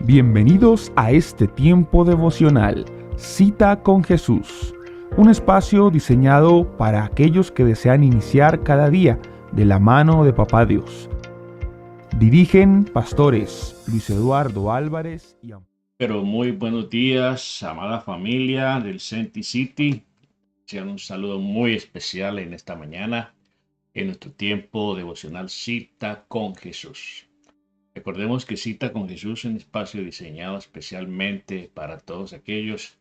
Bienvenidos a este tiempo devocional, Cita con Jesús, un espacio diseñado para aquellos que desean iniciar cada día de la mano de Papá Dios. Dirigen pastores Luis Eduardo Álvarez y Pero muy buenos días, amada familia del Senti City. Sean un saludo muy especial en esta mañana, en nuestro tiempo devocional Cita con Jesús. Recordemos que Cita con Jesús es un espacio diseñado especialmente para todos aquellos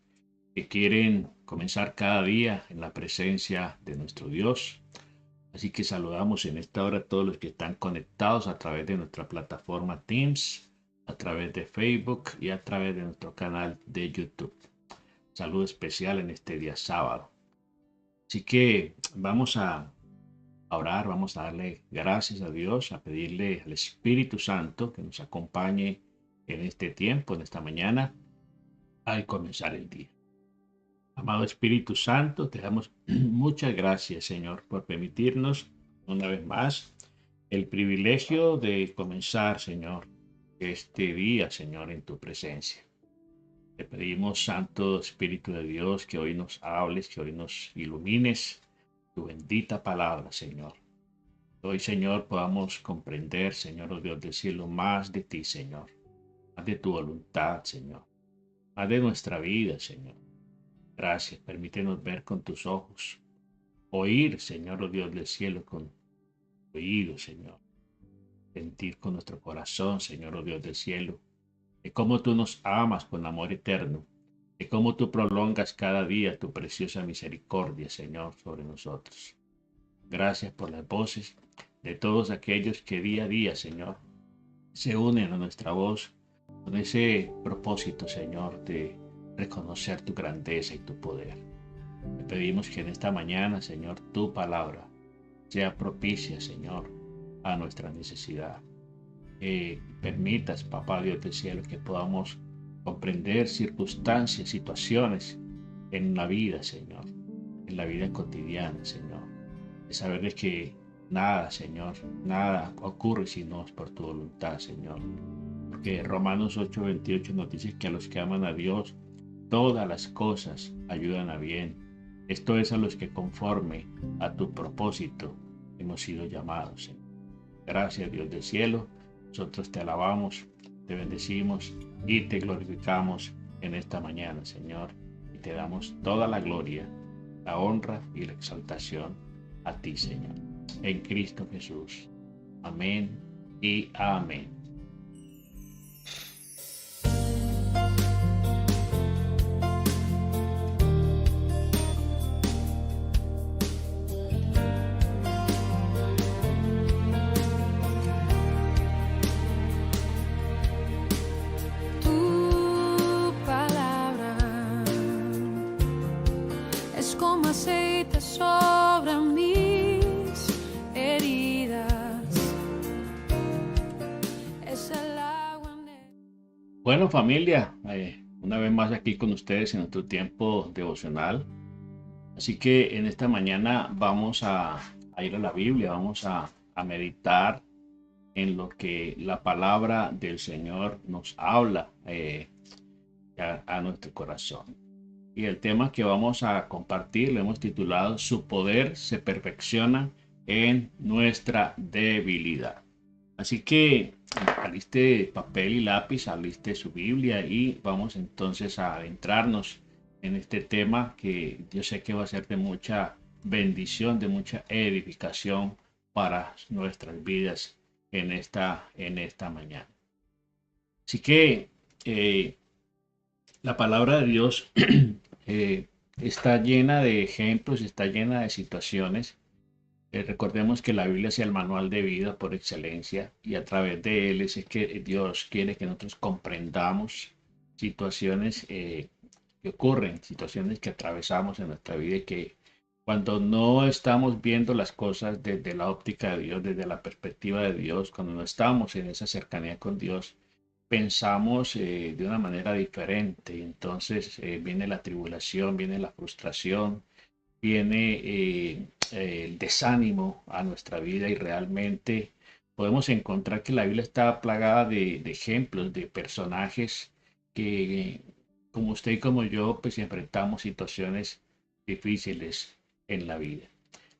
que quieren comenzar cada día en la presencia de nuestro Dios. Así que saludamos en esta hora a todos los que están conectados a través de nuestra plataforma Teams, a través de Facebook y a través de nuestro canal de YouTube. Saludo especial en este día sábado. Así que vamos a orar, vamos a darle gracias a Dios, a pedirle al Espíritu Santo que nos acompañe en este tiempo, en esta mañana, al comenzar el día. Amado Espíritu Santo, te damos muchas gracias, Señor, por permitirnos una vez más el privilegio de comenzar, Señor, este día, Señor, en tu presencia. Te pedimos, Santo Espíritu de Dios, que hoy nos hables, que hoy nos ilumines tu bendita palabra, Señor. Hoy, Señor, podamos comprender, Señor, oh Dios del cielo, más de ti, Señor, más de tu voluntad, Señor, más de nuestra vida, Señor. Gracias, permítenos ver con tus ojos, oír, Señor, oh Dios del cielo, con tu oído, Señor, sentir con nuestro corazón, Señor, oh Dios del cielo, de cómo tú nos amas con amor eterno, de cómo tú prolongas cada día tu preciosa misericordia, Señor, sobre nosotros. Gracias por las voces de todos aquellos que día a día, Señor, se unen a nuestra voz con ese propósito, Señor, de reconocer tu grandeza y tu poder. Te pedimos que en esta mañana, Señor, tu palabra sea propicia, Señor, a nuestra necesidad. Permitas, Papá Dios del cielo, que podamos comprender circunstancias, situaciones en la vida, Señor, en la vida cotidiana, Señor. De saber de que nada, Señor, nada ocurre si no es por tu voluntad, Señor. Porque Romanos 8:28 nos dice que a los que aman a Dios, todas las cosas ayudan a bien. Esto es a los que conforme a tu propósito hemos sido llamados, Señor. Gracias, Dios del cielo. Nosotros te alabamos, te bendecimos y te glorificamos en esta mañana, Señor. Y te damos toda la gloria, la honra y la exaltación a ti, Señor. En Cristo Jesús. Amén y amén. Tu palabra es como aceite sobre mis heridas. Es el agua Bueno, familia, una vez más aquí con ustedes en nuestro tiempo devocional. Así que en esta mañana vamos a ir a la Biblia, vamos a meditar en lo que la palabra del Señor nos habla a nuestro corazón. Y el tema que vamos a compartir lo hemos titulado Su poder se perfecciona en nuestra debilidad. Así que aliste papel y lápiz, aliste su Biblia y vamos entonces a adentrarnos en este tema que yo sé que va a ser de mucha bendición, de mucha edificación para nuestras vidas en esta mañana. Así que la palabra de Dios está llena de ejemplos, está llena de situaciones. Recordemos que la Biblia es el manual de vida por excelencia y a través de él es que Dios quiere que nosotros comprendamos situaciones que ocurren, situaciones que atravesamos en nuestra vida y que cuando no estamos viendo las cosas desde la óptica de Dios, desde la perspectiva de Dios, cuando no estamos en esa cercanía con Dios, pensamos de una manera diferente. Entonces viene la tribulación, viene la frustración, viene el desánimo a nuestra vida y realmente podemos encontrar que la Biblia está plagada de ejemplos, de personajes que, como usted y como yo, pues enfrentamos situaciones difíciles en la vida.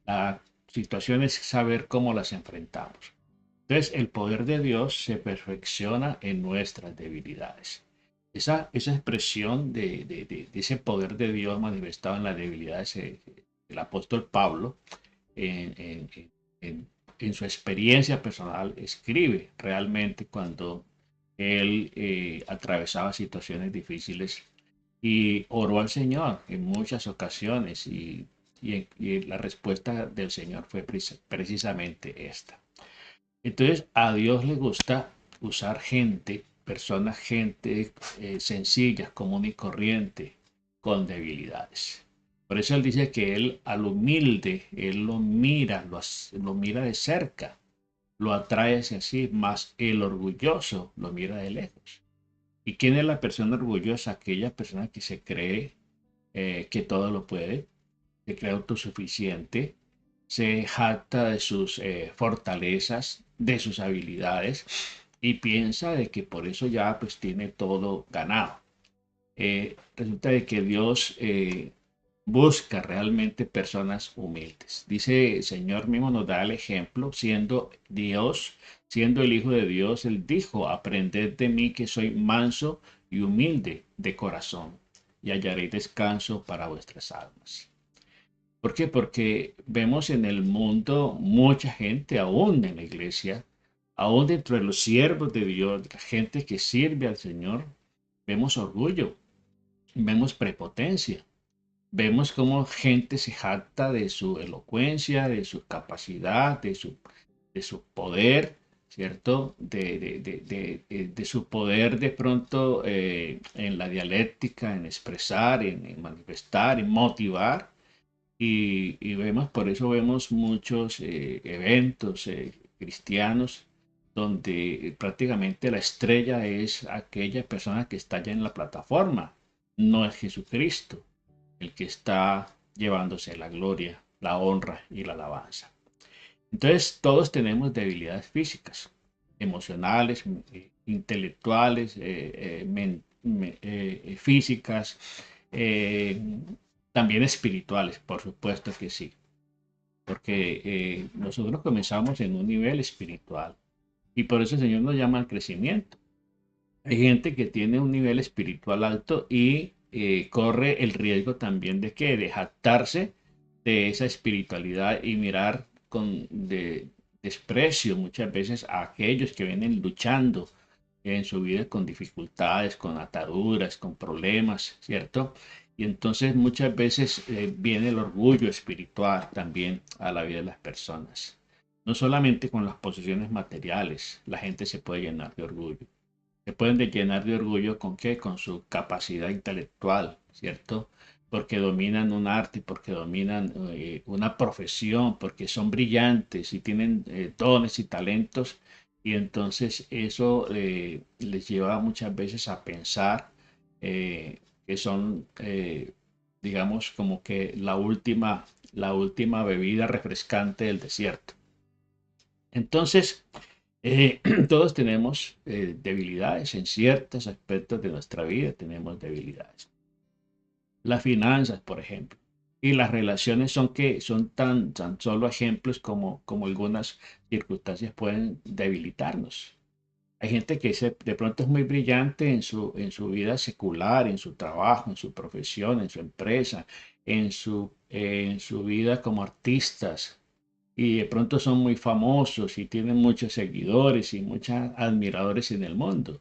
La situación es saber cómo las enfrentamos. Entonces, el poder de Dios se perfecciona en nuestras debilidades. Esa expresión de ese poder de Dios manifestado en las debilidades, el apóstol Pablo, en, en- en- en su experiencia personal, escribe realmente cuando él atravesaba situaciones difíciles y oró al Señor en muchas ocasiones y la respuesta del Señor fue precisamente esta. Entonces, a Dios le gusta usar gente, personas, gente sencilla, común y corriente, con debilidades. Por eso Él dice que Él al humilde, Él lo mira de cerca, lo atrae hacia sí, más el orgulloso lo mira de lejos. ¿Y quién es la persona orgullosa? Aquella persona que se cree que todo lo puede, se cree autosuficiente, se jacta de sus fortalezas, de sus habilidades y piensa de que por eso ya pues tiene todo ganado. Resulta de que Dios busca realmente personas humildes. Dice el Señor mismo nos da el ejemplo, siendo Dios, siendo el Hijo de Dios, Él dijo, aprended de mí que soy manso y humilde de corazón y hallaréis descanso para vuestras almas. ¿Por qué? Porque vemos en el mundo mucha gente, aún en la iglesia, aún dentro de los siervos de Dios, la gente que sirve al Señor, vemos orgullo, vemos prepotencia, vemos cómo gente se jacta de su elocuencia, de su capacidad, de su poder, ¿cierto? De su poder de pronto en la dialéctica, en expresar, en manifestar, en motivar. Y vemos, por eso vemos muchos eventos cristianos donde prácticamente la estrella es aquella persona que está ya en la plataforma, no es Jesucristo el que está llevándose la gloria, la honra y la alabanza. Entonces, todos tenemos debilidades físicas, emocionales, intelectuales, físicas, eh, también espirituales, por supuesto que sí, porque nosotros comenzamos en un nivel espiritual y por eso el Señor nos llama al crecimiento. Hay gente que tiene un nivel espiritual alto y corre el riesgo también de que de jactarse de esa espiritualidad y mirar con desprecio muchas veces a aquellos que vienen luchando en su vida con dificultades, con ataduras, con problemas, ¿cierto? Y entonces muchas veces viene el orgullo espiritual también a la vida de las personas. No solamente con las posesiones materiales, la gente se puede llenar de orgullo. Se pueden llenar de orgullo con qué? Con su capacidad intelectual, ¿cierto? Porque dominan un arte, porque dominan una profesión, porque son brillantes y tienen dones y talentos. Y entonces eso les lleva muchas veces a pensar que son, digamos, como que la última bebida refrescante del desierto. Entonces, todos tenemos debilidades en ciertos aspectos de nuestra vida, tenemos debilidades. Las finanzas, por ejemplo, y las relaciones son tan solo ejemplos como algunas circunstancias pueden debilitarnos. Hay gente que de pronto es muy brillante en su vida secular, en su trabajo, en su profesión, en su empresa, en su vida como artistas, y de pronto son muy famosos y tienen muchos seguidores y muchos admiradores en el mundo.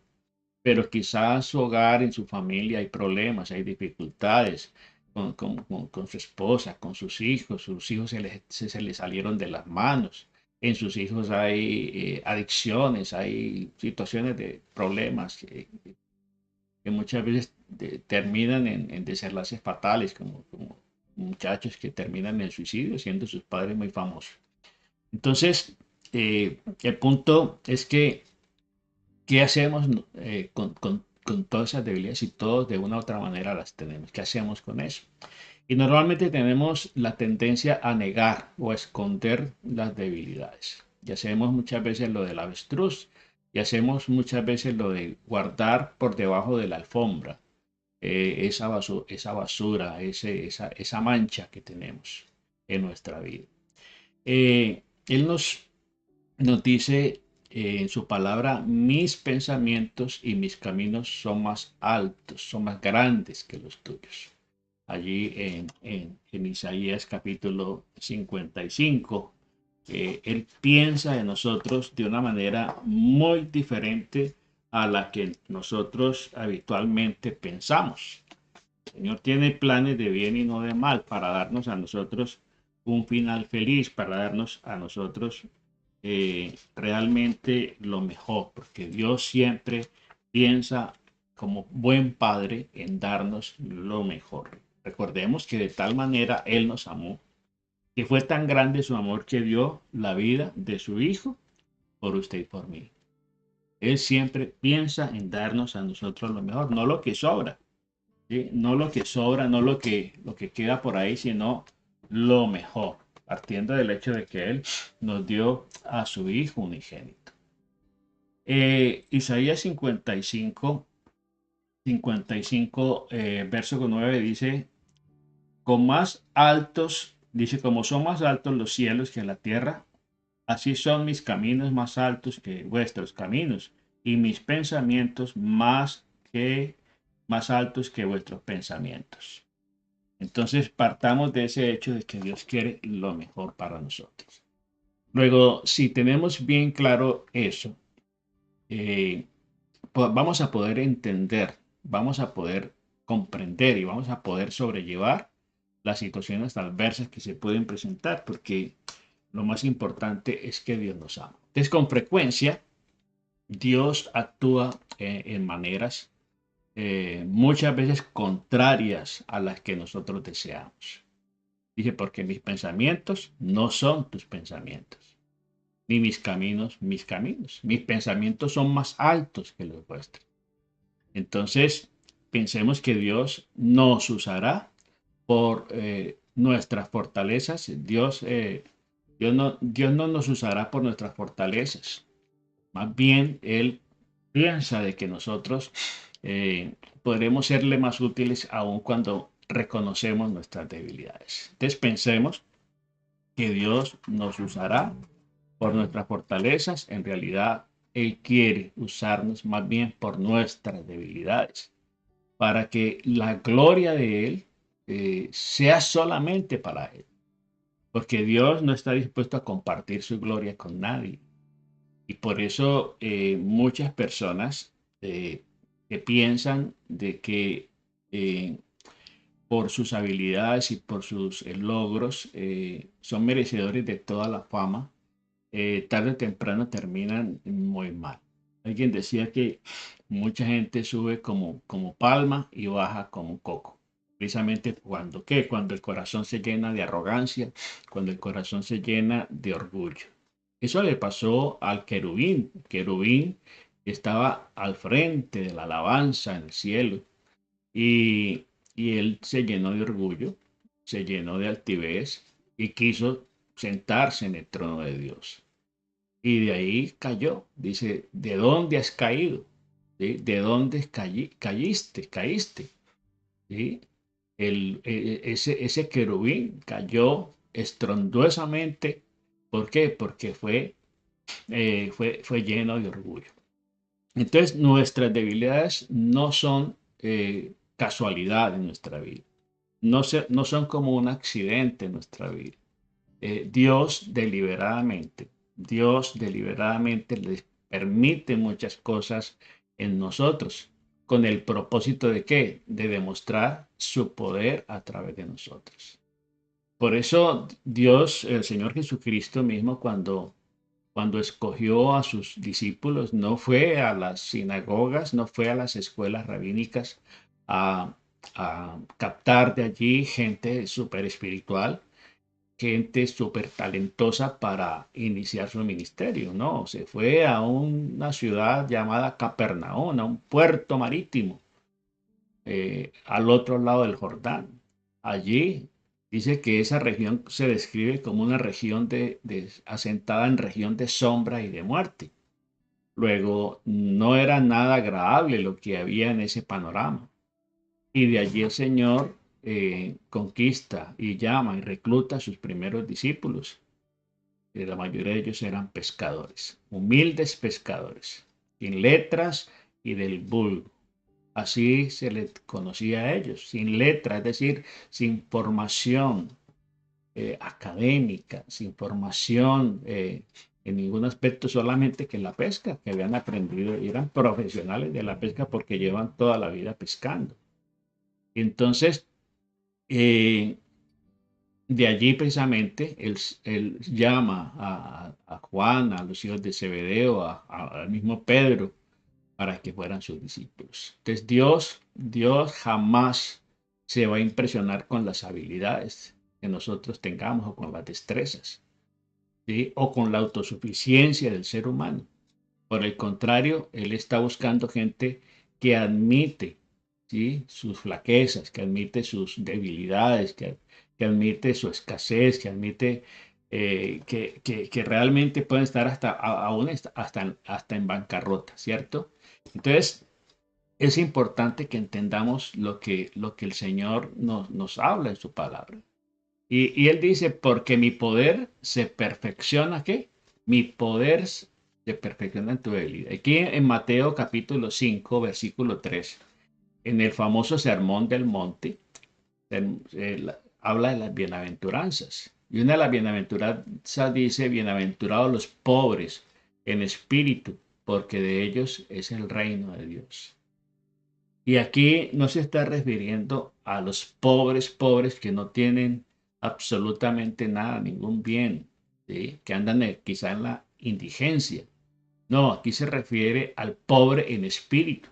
Pero quizás en su hogar, en su familia hay problemas, hay dificultades con su esposa, con sus hijos se les salieron de las manos. En sus hijos hay adicciones, hay situaciones de problemas que muchas veces terminan en desenlaces fatales, como muchachos que terminan en suicidio, siendo sus padres muy famosos. Entonces, el punto es que, ¿qué hacemos con todas esas debilidades? Y todos de una u otra manera las tenemos. ¿Qué hacemos con eso? Y normalmente tenemos la tendencia a negar o a esconder las debilidades. y hacemos muchas veces lo del avestruz, y hacemos muchas veces lo de guardar por debajo de la alfombra esa basura, esa mancha que tenemos en nuestra vida. Él nos dice en su palabra, mis pensamientos y mis caminos son más altos, son más grandes que los tuyos. Allí en Isaías capítulo 55, Él piensa de nosotros de una manera muy diferente a la que nosotros habitualmente pensamos. El Señor tiene planes de bien y no de mal para darnos a nosotros un final feliz, para darnos a nosotros realmente lo mejor, porque Dios siempre piensa como buen padre en darnos lo mejor. Recordemos que de tal manera Él nos amó, que fue tan grande su amor que dio la vida de su Hijo por usted y por mí. Él siempre piensa en darnos a nosotros lo mejor, no lo que sobra, ¿sí? No lo que sobra, no lo que queda por ahí, sino lo mejor, partiendo del hecho de que Él nos dio a su Hijo unigénito. Isaías 55, verso 9 dice, con más altos, dice, como son más altos los cielos que la tierra, así son mis caminos más altos que vuestros caminos, y mis pensamientos más altos que vuestros pensamientos. Entonces partamos de ese hecho de que Dios quiere lo mejor para nosotros. Luego, si tenemos bien claro eso, vamos a poder entender, vamos a poder comprender y vamos a poder sobrellevar las situaciones adversas que se pueden presentar, porque lo más importante es que Dios nos ama. Entonces, con frecuencia, Dios actúa en maneras muchas veces contrarias a las que nosotros deseamos. Dice, porque mis pensamientos no son tus pensamientos, ni mis caminos, mis caminos. Mis pensamientos son más altos que los vuestros. Entonces, pensemos que Dios nos usará por nuestras fortalezas. Dios no nos usará por nuestras fortalezas. Más bien, Él piensa de que nosotros podremos serle más útiles aun cuando reconocemos nuestras debilidades. Entonces pensemos que Dios nos usará por nuestras fortalezas. En realidad, Él quiere usarnos más bien por nuestras debilidades, para que la gloria de Él sea solamente para Él. Porque Dios no está dispuesto a compartir su gloria con nadie. Y por eso muchas personas que piensan de que por sus habilidades y por sus logros son merecedores de toda la fama, tarde o temprano terminan muy mal. Alguien decía que mucha gente sube como palma y baja como coco. Precisamente cuando el corazón se llena de arrogancia, cuando el corazón se llena de orgullo. Eso le pasó al querubín. El querubín estaba al frente de la alabanza en el cielo y él se llenó de orgullo, se llenó de altivez y quiso sentarse en el trono de Dios. Y de ahí cayó. Dice, ¿de dónde has caído? ¿Sí? ¿De dónde caíste? ¿Sí? Ese querubín cayó estrondosamente. ¿Por qué? Porque fue lleno de orgullo. Entonces, nuestras debilidades no son casualidad en nuestra vida. No son como un accidente en nuestra vida. Dios deliberadamente les permite muchas cosas en nosotros. ¿Con el propósito de qué? De demostrar su poder a través de nosotros. Por eso Dios, el Señor Jesucristo mismo, cuando escogió a sus discípulos, no fue a las sinagogas, no fue a las escuelas rabínicas a captar de allí gente súper espiritual, gente súper talentosa para iniciar su ministerio. No, se fue a una ciudad llamada Capernaum, a un puerto marítimo, al otro lado del Jordán. Allí Dice que esa región se describe como una región asentada en región de sombra y de muerte. Luego, no era nada agradable lo que había en ese panorama. Y de allí el Señor conquista y llama y recluta a sus primeros discípulos. La mayoría de ellos eran pescadores, humildes pescadores, sin letras y del vulgo. Así se les conocía a ellos, sin letra, es decir, sin formación académica, sin formación en ningún aspecto, solamente que la pesca, que habían aprendido y eran profesionales de la pesca porque llevan toda la vida pescando. Entonces, eh, de allí precisamente él llama a Juan, a los hijos de Zebedeo, al mismo Pedro, para que fueran sus discípulos. Entonces Dios jamás se va a impresionar con las habilidades que nosotros tengamos o con las destrezas, ¿sí? O con la autosuficiencia del ser humano. Por el contrario, Él está buscando gente que admite, ¿sí?, sus flaquezas, que admite sus debilidades, que admite su escasez, que admite que realmente pueden estar aún hasta en bancarrota, ¿cierto? Entonces, es importante que entendamos lo que el Señor nos habla en su palabra. Y Él dice, porque mi poder se perfecciona, ¿qué? Mi poder se perfecciona en tu debilidad. Aquí en Mateo capítulo 5, versículo 3, en el famoso Sermón del Monte, habla de las bienaventuranzas. Y una de las bienaventuranzas dice, bienaventurados los pobres en espíritu, porque de ellos es el reino de Dios. Y aquí no se está refiriendo a los pobres que no tienen absolutamente nada, ningún bien, ¿sí?, que andan quizá en la indigencia. No, aquí se refiere al pobre en espíritu,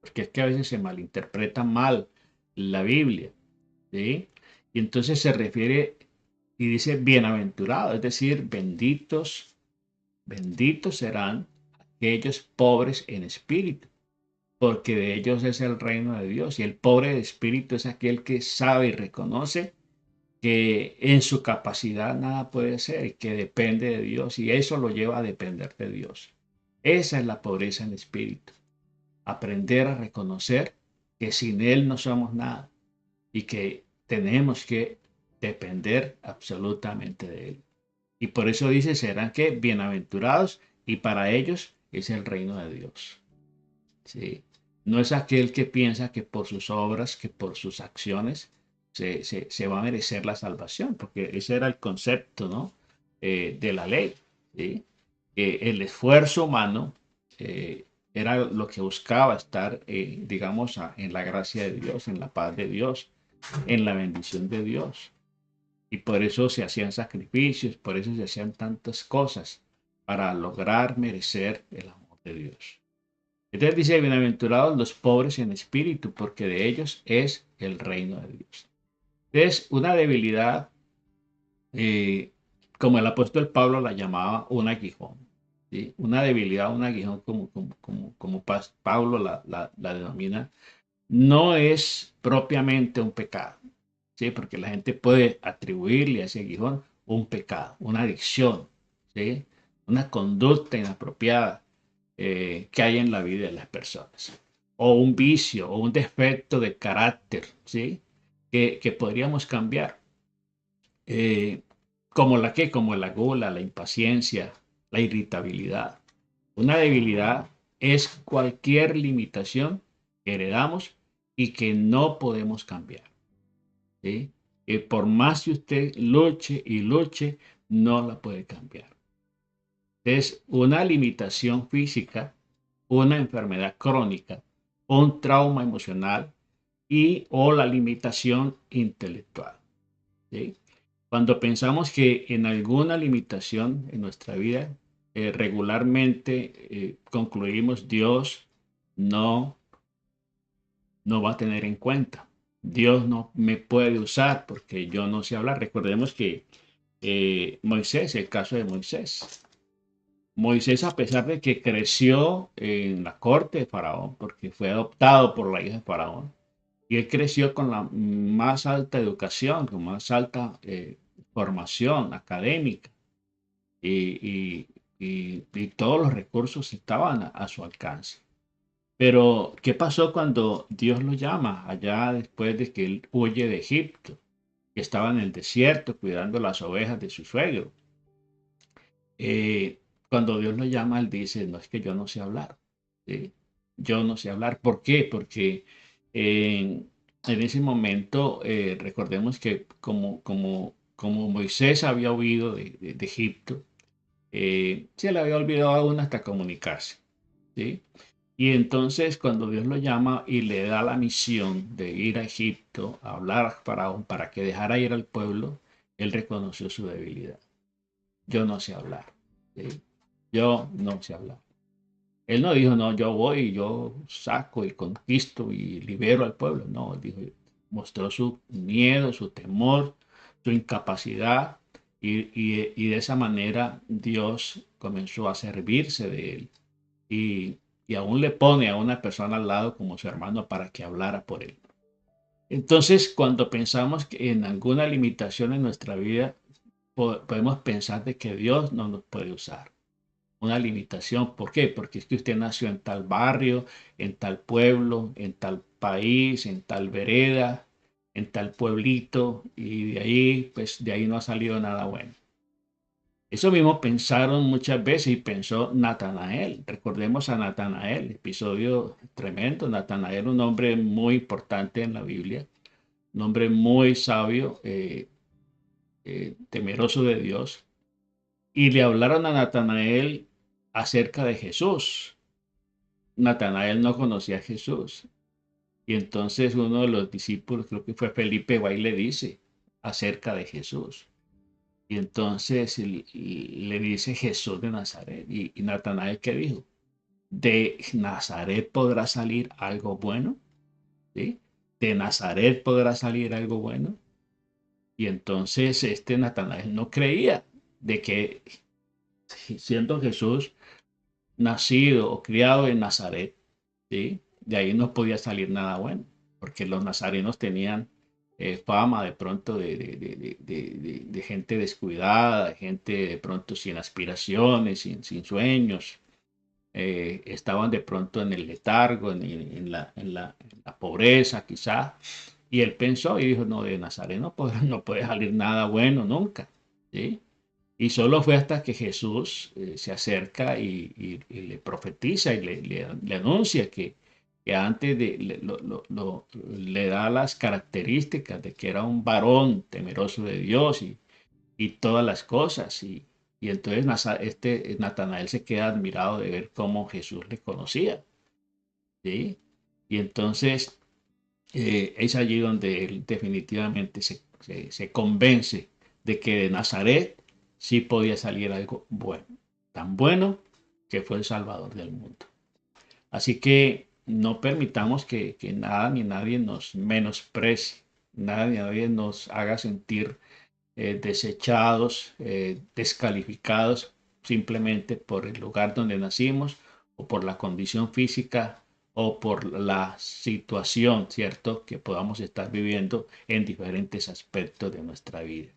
porque es que a veces se malinterpreta mal la Biblia, ¿sí? Y entonces se refiere y dice bienaventurado, es decir, benditos serán aquellos pobres en espíritu, porque de ellos es el reino de Dios. Y el pobre de espíritu es aquel que sabe y reconoce que en su capacidad nada puede ser y que depende de Dios, y eso lo lleva a depender de Dios. Esa es la pobreza en espíritu. Aprender a reconocer que sin Él no somos nada y que tenemos que depender absolutamente de Él. Y por eso dice, serán que bienaventurados, y para ellos es el reino de Dios. ¿Sí? No es aquel que piensa que por sus obras, que por sus acciones, se va a merecer la salvación, porque ese era el concepto, ¿no?, de la ley, ¿sí? El esfuerzo humano era lo que buscaba estar, digamos, en la gracia de Dios, en la paz de Dios, en la bendición de Dios. Y por eso se hacían sacrificios, por eso se hacían tantas cosas para lograr merecer el amor de Dios. Entonces dice, bienaventurados los pobres en espíritu, porque de ellos es el reino de Dios. Entonces, una debilidad, eh, como el apóstol Pablo la llamaba, un aguijón, ¿sí? Una debilidad, un aguijón, como Pablo la denomina, no es propiamente un pecado, ¿sí? Porque la gente puede atribuirle a ese aguijón un pecado, una adicción, ¿sí?, una conducta inapropiada que hay en la vida de las personas, o un vicio, o un defecto de carácter, ¿sí?, que podríamos cambiar, eh, como la gula, la impaciencia, la irritabilidad. Una debilidad es cualquier limitación que heredamos y que no podemos cambiar, ¿sí? Por más que usted luche y luche, no la puede cambiar. Es una limitación física, una enfermedad crónica, un trauma emocional o la limitación intelectual, ¿sí? Cuando pensamos que en alguna limitación en nuestra vida, regularmente concluimos Dios no, no va a tener en cuenta. Dios no me puede usar porque yo no sé hablar. Recordemos que Moisés, el caso de Moisés. Moisés, a pesar de que creció en la corte de Faraón, porque fue adoptado por la hija de Faraón, Y él creció con la más alta educación, con más alta formación académica y, y todos los recursos estaban a su alcance. Pero, ¿qué pasó cuando Dios lo llama allá después de que él huye de Egipto? Que estaba en el desierto cuidando las ovejas de su suegro. Cuando Dios lo llama, él dice, no es que yo no sé hablar. ¿Sí? Yo no sé hablar. ¿Por qué? Porque en ese momento, recordemos que como Moisés había huido de Egipto, se le había olvidado aún hasta comunicarse. ¿Sí? Y entonces cuando Dios lo llama y le da la misión de ir a Egipto a hablar a Faraón para que dejara ir al pueblo, él reconoció su debilidad. Yo no sé hablar. ¿Sí? Yo no sé hablar. Él no dijo, no, yo voy y yo saco y conquisto y libero al pueblo. No, él dijo, mostró su miedo, su temor, su incapacidad y de esa manera Dios comenzó a servirse de él y, y aún le pone a una persona al lado como su hermano para que hablara por él. Entonces, cuando pensamos que en alguna limitación en nuestra vida, podemos pensar de que Dios no nos puede usar. Una limitación, ¿por qué? Porque es que usted nació en tal barrio, en tal pueblo, en tal país, en tal vereda, en tal pueblito, y de ahí, pues de ahí no ha salido nada bueno. Eso mismo pensaron muchas veces y pensó Natanael. Recordemos a Natanael, episodio tremendo. Natanael, un hombre muy importante en la Biblia, un hombre muy sabio, temeroso de Dios. Y le hablaron a Natanael acerca de Jesús. Natanael no conocía a Jesús. Y entonces uno de los discípulos, creo que fue Felipe, va y le dice acerca de Jesús. Y entonces le dice Jesús de Nazaret. Y Natanael, ¿qué dijo? ¿De Nazaret podrá salir algo bueno? ¿Sí? ¿De Nazaret podrá salir algo bueno? Y entonces este Natanael no creía de que siendo Jesús nacido o criado en Nazaret, ¿sí? De ahí no podía salir nada bueno, porque los nazarenos tenían fama de pronto de gente descuidada, de gente de pronto sin aspiraciones, sin sueños, estaban de pronto en el letargo, en la pobreza quizá, y él pensó y dijo, no, de Nazaret no puede salir nada bueno nunca, ¿sí? Y solo fue hasta que Jesús se acerca y le profetiza y le anuncia que antes de le da las características de que era un varón temeroso de Dios y todas las cosas. Y entonces Natanael se queda admirado de ver cómo Jesús le conocía. ¿Sí? Y entonces es allí donde él definitivamente se convence de que de Nazaret sí podía salir algo bueno, tan bueno que fue el Salvador del mundo. Así que no permitamos que nada ni nadie nos menosprecie, nada ni nadie nos haga sentir desechados, descalificados simplemente por el lugar donde nacimos o por la condición física o por la situación, ¿cierto?, que podamos estar viviendo en diferentes aspectos de nuestra vida.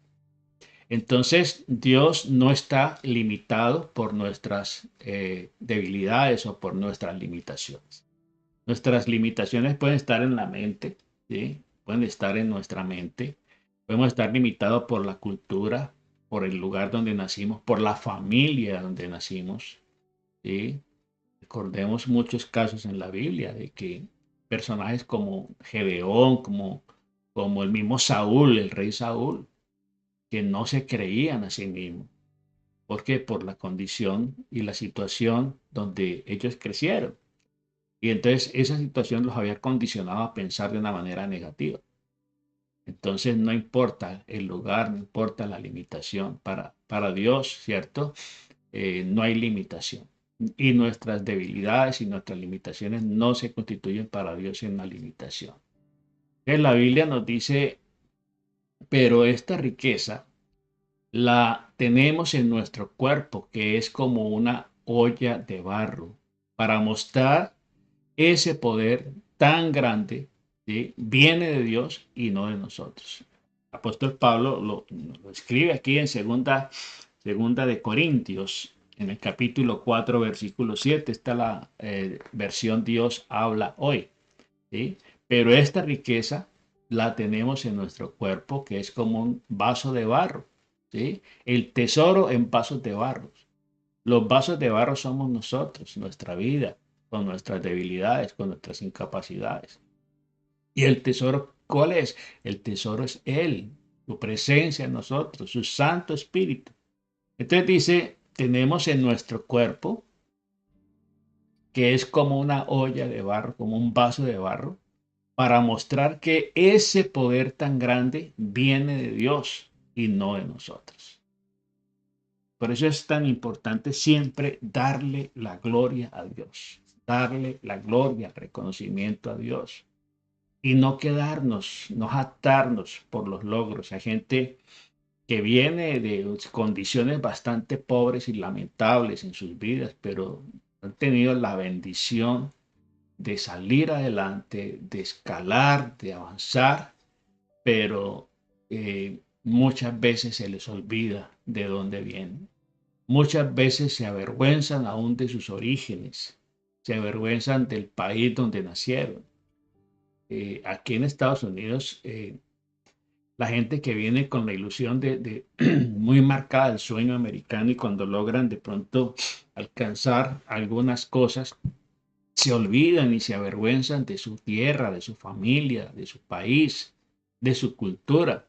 Entonces, Dios no está limitado por nuestras debilidades o por nuestras limitaciones. Nuestras limitaciones pueden estar en la mente, ¿sí? Pueden estar en nuestra mente. Podemos estar limitados por la cultura, por el lugar donde nacimos, por la familia donde nacimos, ¿sí? Recordemos muchos casos en la Biblia de que personajes como Gedeón, como el mismo Saúl, el rey Saúl, que no se creían a sí mismos. ¿Por qué? Por la condición y la situación donde ellos crecieron. Y entonces esa situación los había condicionado a pensar de una manera negativa. Entonces no importa el lugar, no importa la limitación. Para Dios, ¿cierto? No hay limitación. Y nuestras debilidades y nuestras limitaciones no se constituyen para Dios en una limitación. Entonces la Biblia nos dice, pero esta riqueza la tenemos en nuestro cuerpo, que es como una olla de barro, para mostrar ese poder tan grande, ¿sí? Viene de Dios y no de nosotros. El apóstol Pablo lo escribe aquí en segunda de Corintios, en el capítulo 4, versículo 7. Está la versión Dios habla hoy, ¿sí? Pero esta riqueza la tenemos en nuestro cuerpo, que es como un vaso de barro, ¿sí? El tesoro en vasos de barro. Los vasos de barro somos nosotros, nuestra vida, con nuestras debilidades, con nuestras incapacidades. ¿Y el tesoro cuál es? El tesoro es Él, su presencia en nosotros, su Santo Espíritu. Entonces dice, tenemos en nuestro cuerpo, que es como una olla de barro, como un vaso de barro, para mostrar que ese poder tan grande viene de Dios y no de nosotros. Por eso es tan importante siempre darle la gloria a Dios, darle la gloria, el reconocimiento a Dios y no quedarnos, no jactarnos por los logros. Hay gente que viene de condiciones bastante pobres y lamentables en sus vidas, pero han tenido la bendición de salir adelante, de escalar, de avanzar, pero muchas veces se les olvida de dónde vienen. Muchas veces se avergüenzan aún de sus orígenes, se avergüenzan del país donde nacieron. Aquí en Estados Unidos, la gente que viene con la ilusión de muy marcada del sueño americano y cuando logran de pronto alcanzar algunas cosas, se olvidan y se avergüenzan de su tierra, de su familia, de su país, de su cultura,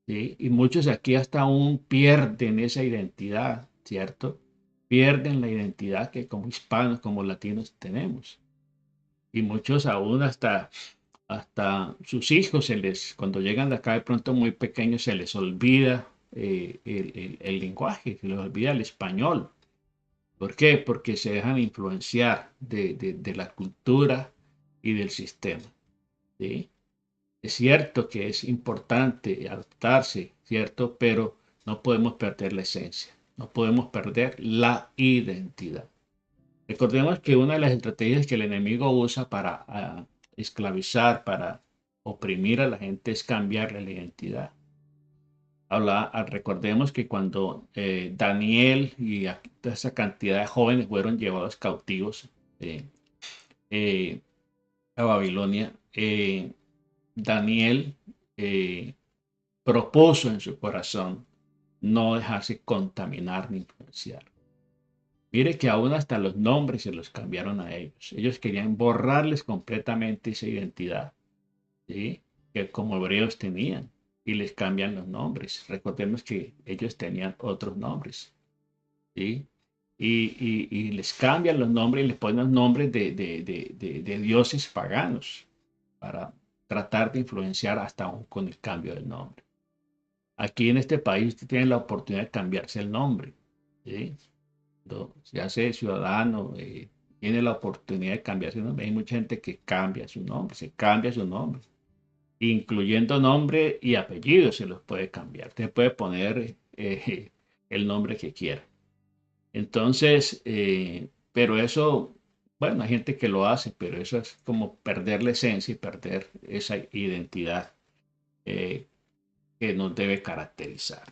¿sí? Y muchos aquí hasta aún pierden esa identidad, ¿cierto? Pierden la identidad que como hispanos, como latinos tenemos. Y muchos aún hasta sus hijos, cuando llegan de acá de pronto muy pequeños, se les olvida el lenguaje, se les olvida el español. ¿Por qué? Porque se dejan influenciar de la cultura y del sistema, ¿sí? Es cierto que es importante adaptarse, ¿cierto? Pero no podemos perder la esencia, no podemos perder la identidad. Recordemos que una de las estrategias que el enemigo usa para esclavizar, para oprimir a la gente es cambiarle la identidad. Recordemos que cuando Daniel y toda esa cantidad de jóvenes fueron llevados cautivos eh, eh, a Babilonia, Daniel propuso en su corazón no dejarse contaminar ni influenciar. Mire que aún hasta los nombres se los cambiaron a ellos. Ellos querían borrarles completamente esa identidad, ¿sí? Que como hebreos tenían y les cambian los nombres. Recordemos que ellos tenían otros nombres, ¿sí? Y les cambian los nombres y les ponen los nombres de dioses paganos para tratar de influenciar hasta aún con el cambio del nombre. Aquí en este país usted tiene la oportunidad de cambiarse el nombre, ¿sí? Se hace ciudadano, tiene la oportunidad de cambiarse el nombre. Hay mucha gente que cambia su nombre, se cambia su nombre, incluyendo nombre y apellido se los puede cambiar. Usted puede poner el nombre que quiera. Entonces, pero eso, bueno, hay gente que lo hace, pero eso es como perder la esencia y perder esa identidad eh, que nos debe caracterizar.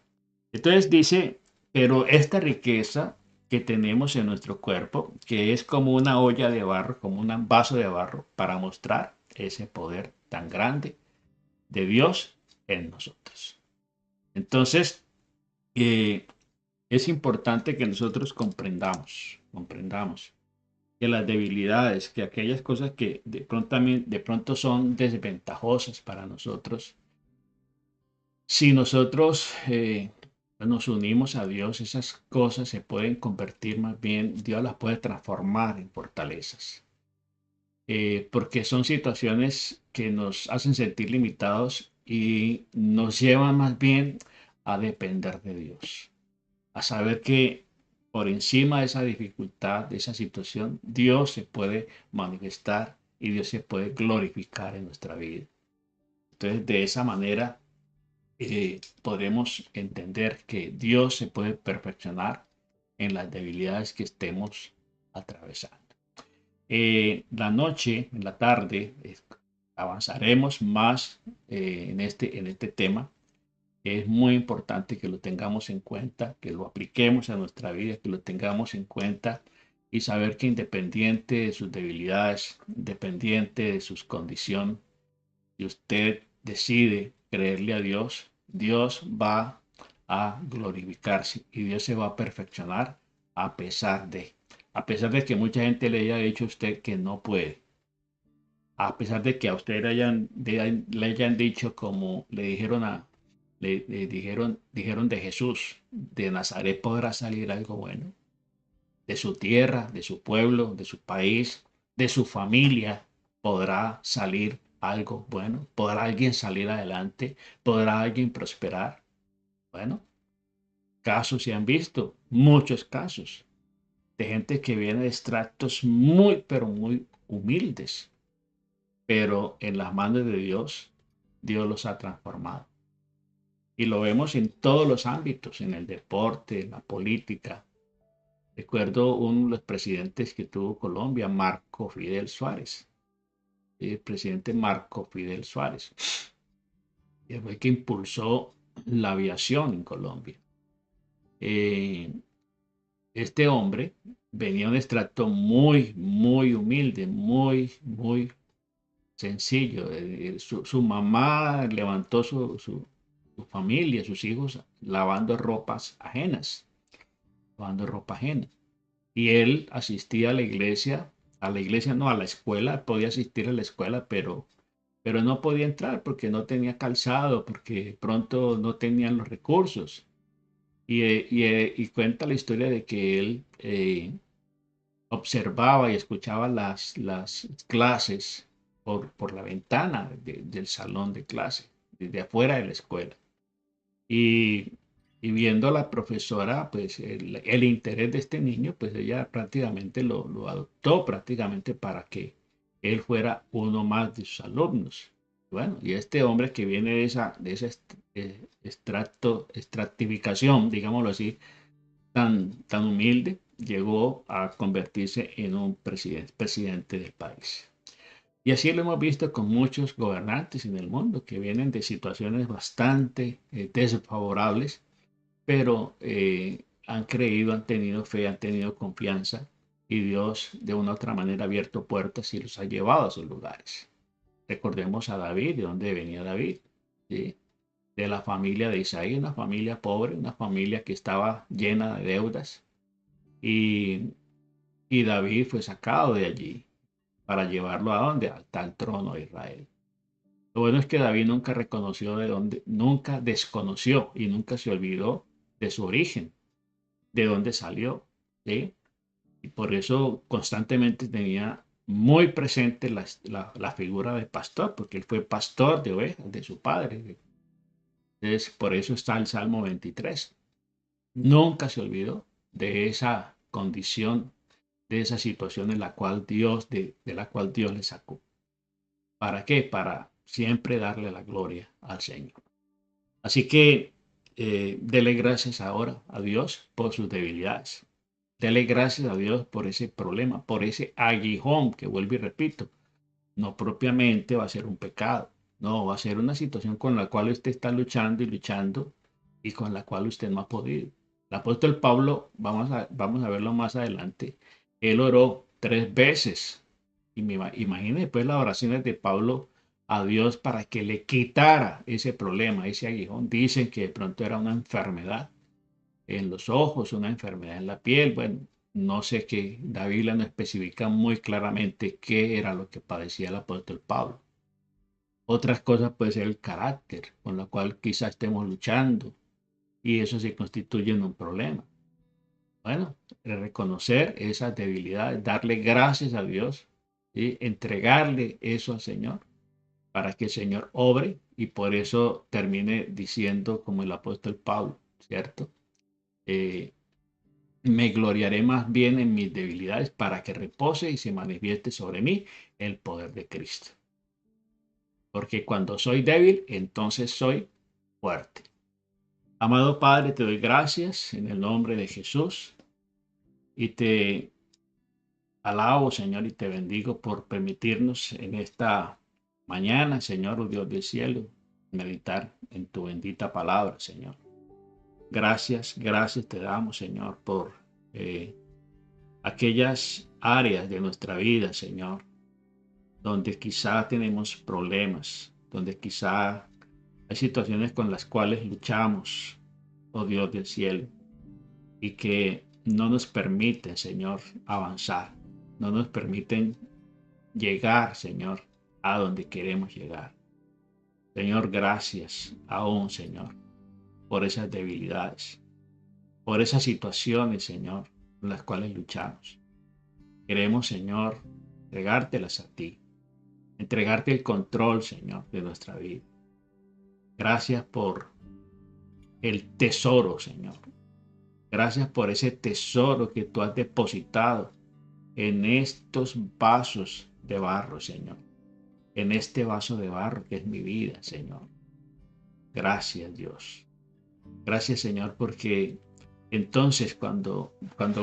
Entonces dice, pero esta riqueza que tenemos en nuestro cuerpo, que es como una olla de barro, como un vaso de barro, para mostrar ese poder tan grande de Dios en nosotros. Entonces, es importante que nosotros comprendamos que las debilidades, que aquellas cosas que de pronto son desventajosas para nosotros, si nosotros nos unimos a Dios, esas cosas se pueden convertir más bien, Dios las puede transformar en fortalezas. Porque son situaciones que nos hacen sentir limitados y nos llevan más bien a depender de Dios, a saber que por encima de esa dificultad, de esa situación, Dios se puede manifestar y Dios se puede glorificar en nuestra vida. Entonces, de esa manera, podremos entender que Dios se puede perfeccionar en las debilidades que estemos atravesando. La noche, en la tarde, avanzaremos más en este tema. Es muy importante que lo tengamos en cuenta, que lo apliquemos a nuestra vida, que lo tengamos en cuenta y saber que independiente de sus debilidades, independiente de sus condiciones, si usted decide creerle a Dios, Dios va a glorificarse y Dios se va a perfeccionar a pesar de que mucha gente le haya dicho a usted que no puede, a pesar de que a usted le hayan dicho como le dijeron dijeron de Jesús, de Nazaret podrá salir algo bueno, de su tierra, de su pueblo, de su país, de su familia podrá salir algo bueno, podrá alguien salir adelante, podrá alguien prosperar. Bueno, casos se han visto, muchos casos de gente que viene de estratos muy, pero muy humildes, pero en las manos de Dios, Dios los ha transformado. Y lo vemos en todos los ámbitos, en el deporte, en la política. Recuerdo uno de los presidentes que tuvo Colombia, Marco Fidel Suárez. El presidente Marco Fidel Suárez. Y fue el que impulsó la aviación en Colombia. Este hombre venía de un estrato muy, muy humilde, muy, muy sencillo. Su mamá levantó su familia, sus hijos, lavando ropas ajenas, lavando ropa ajena. Y él asistía a la iglesia no, a la escuela, podía asistir a la escuela, pero no podía entrar porque no tenía calzado, porque pronto no tenían los recursos. Y cuenta la historia de que él observaba y escuchaba las clases por la ventana del salón de clase, desde afuera de la escuela. Y, y viendo a la profesora, pues el interés de este niño, pues ella prácticamente lo adoptó prácticamente para que él fuera uno más de sus alumnos. Bueno, y este hombre que viene de esa estratificación, digámoslo así, tan humilde, llegó a convertirse en un presidente del país. Y así lo hemos visto con muchos gobernantes en el mundo que vienen de situaciones bastante desfavorables, pero han creído, han tenido fe, han tenido confianza y Dios de una u otra manera ha abierto puertas y los ha llevado a esos lugares. Recordemos a David, de dónde venía David, ¿sí? De la familia de Isaí, una familia pobre, una familia que estaba llena de deudas y, y David fue sacado de allí para llevarlo a dónde, al trono de Israel. Lo bueno es que David nunca reconoció de dónde, nunca desconoció y nunca se olvidó de su origen, de dónde salió, ¿sí? Y por eso constantemente tenía muy presente la figura de pastor, porque él fue pastor de ovejas de su padre. Entonces, por eso está el Salmo 23. Nunca se olvidó de esa condición, de esa situación en la cual de la cual Dios le sacó. ¿Para qué? Para siempre darle la gloria al Señor. Así que dele gracias ahora a Dios por sus debilidades. Dele gracias a Dios por ese problema, por ese aguijón que vuelvo y repito. No propiamente va a ser un pecado. No, va a ser una situación con la cual usted está luchando y luchando y con la cual usted no ha podido. El apóstol Pablo, vamos a verlo más adelante, él oró 3 veces. Y imagínese pues las oraciones de Pablo a Dios para que le quitara ese problema, ese aguijón. Dicen que de pronto era una enfermedad en los ojos, una enfermedad en la piel. Bueno, no sé qué, la Biblia no especifica muy claramente qué era lo que padecía el apóstol Pablo. Otras cosas puede ser el carácter con lo cual quizás estemos luchando y eso se constituye en un problema. Bueno, reconocer esas debilidades, darle gracias a Dios, ¿sí? Entregarle eso al Señor para que el Señor obre y por eso termine diciendo como el apóstol Pablo, ¿cierto? Me gloriaré más bien en mis debilidades para que repose y se manifieste sobre mí el poder de Cristo. Porque cuando soy débil, entonces soy fuerte. Amado Padre, te doy gracias en el nombre de Jesús y te alabo, Señor, y te bendigo por permitirnos en esta mañana, Señor, oh Dios del cielo, meditar en tu bendita palabra, Señor. Gracias te damos, Señor, por aquellas áreas de nuestra vida, Señor, donde quizá tenemos problemas, donde quizá hay situaciones con las cuales luchamos, oh Dios del cielo, y que no nos permiten, Señor, avanzar, no nos permiten llegar, Señor, a donde queremos llegar. Señor, gracias aún, Señor, por esas debilidades, por esas situaciones, Señor, con las cuales luchamos. Queremos, Señor, entregártelas a ti, entregarte el control, Señor, de nuestra vida. Gracias por el tesoro, Señor. Gracias por ese tesoro que tú has depositado en estos vasos de barro, Señor. En este vaso de barro que es mi vida, Señor. Gracias, Dios. Gracias, Señor, porque entonces cuando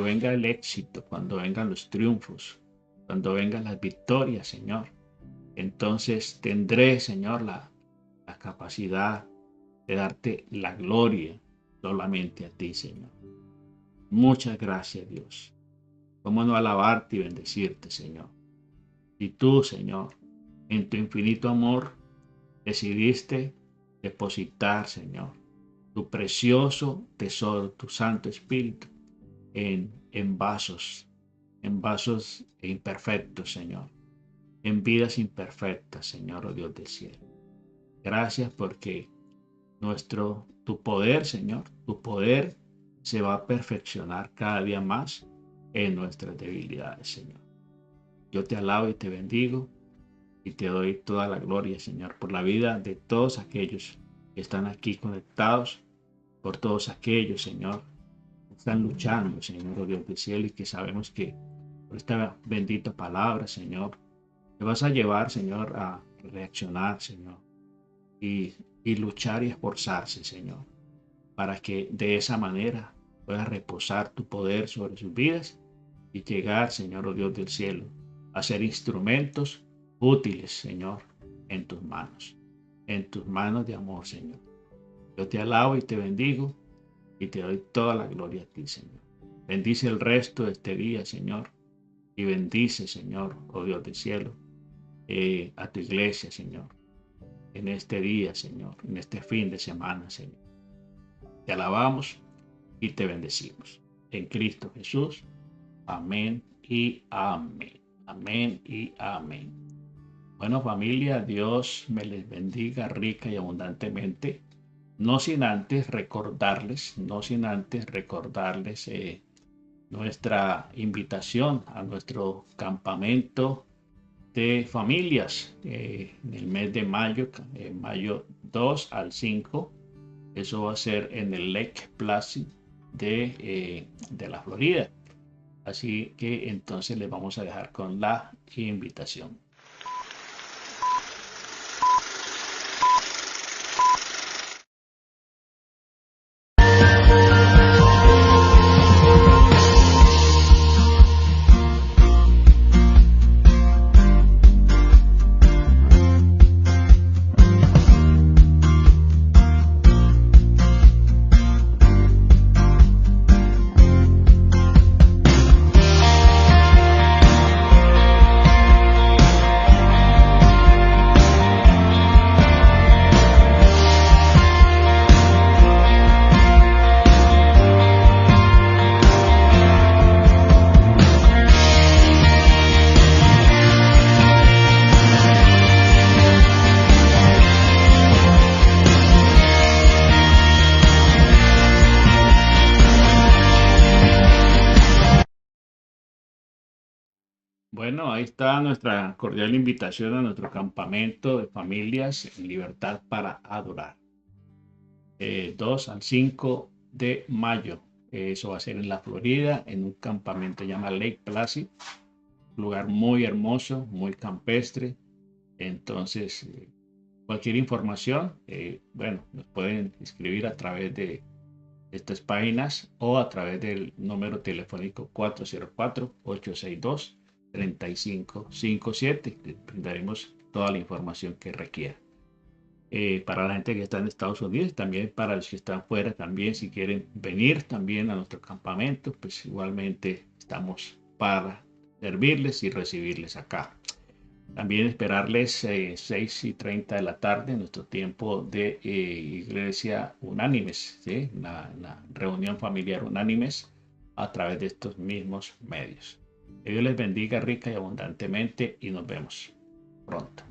venga el éxito, cuando vengan los triunfos, cuando vengan las victorias, Señor, entonces tendré, Señor, la capacidad de darte la gloria solamente a ti, Señor. Muchas gracias, Dios. ¿Cómo no alabarte y bendecirte, Señor? Y tú, Señor, en tu infinito amor, decidiste depositar, Señor, tu precioso tesoro, tu Santo Espíritu, en vasos imperfectos, Señor, en vidas imperfectas, Señor, oh Dios del cielo. Gracias porque tu poder, Señor, tu poder se va a perfeccionar cada día más en nuestras debilidades, Señor. Yo te alabo y te bendigo y te doy toda la gloria, Señor, por la vida de todos aquellos que están aquí conectados, por todos aquellos, Señor, que están luchando, Señor, oh Dios del cielo, y que sabemos que por esta bendita palabra, Señor, te vas a llevar, Señor, a reaccionar, Señor, y luchar y esforzarse, Señor, para que de esa manera pueda reposar tu poder sobre sus vidas y llegar, Señor, oh Dios del cielo, a ser instrumentos útiles, Señor, en tus manos de amor, Señor. Yo te alabo y te bendigo y te doy toda la gloria a ti, Señor. Bendice el resto de este día, Señor, y bendice, Señor, oh Dios del cielo, a tu iglesia, Señor, en este día, Señor, en este fin de semana, Señor. Te alabamos y te bendecimos. En Cristo Jesús. Amén y amén. Amén y amén. Bueno, familia, Dios me les bendiga rica y abundantemente. No sin antes recordarles nuestra invitación a nuestro campamento de familias en el mes de mayo, mayo 2 al 5. Eso va a ser en el Lake Placid de la Florida. Así que entonces les vamos a dejar con la invitación. Bueno, ahí está nuestra cordial invitación a nuestro campamento de familias en libertad para adorar. 2 al 5 de mayo. Eso va a ser en la Florida, en un campamento llamado Lake Placid. Lugar muy hermoso, muy campestre. Entonces, cualquier información, nos pueden escribir a través de estas páginas o a través del número telefónico 404-862-3557. Les brindaremos toda la información que requiera. Para la gente que está en Estados Unidos, también para los que están fuera, también si quieren venir también a nuestro campamento, pues igualmente estamos para servirles y recibirles acá. También esperarles 6:30 de la tarde en nuestro tiempo de iglesia unánimes, ¿sí? Una reunión familiar unánimes a través de estos mismos medios. Que Dios les bendiga rica y abundantemente y nos vemos pronto.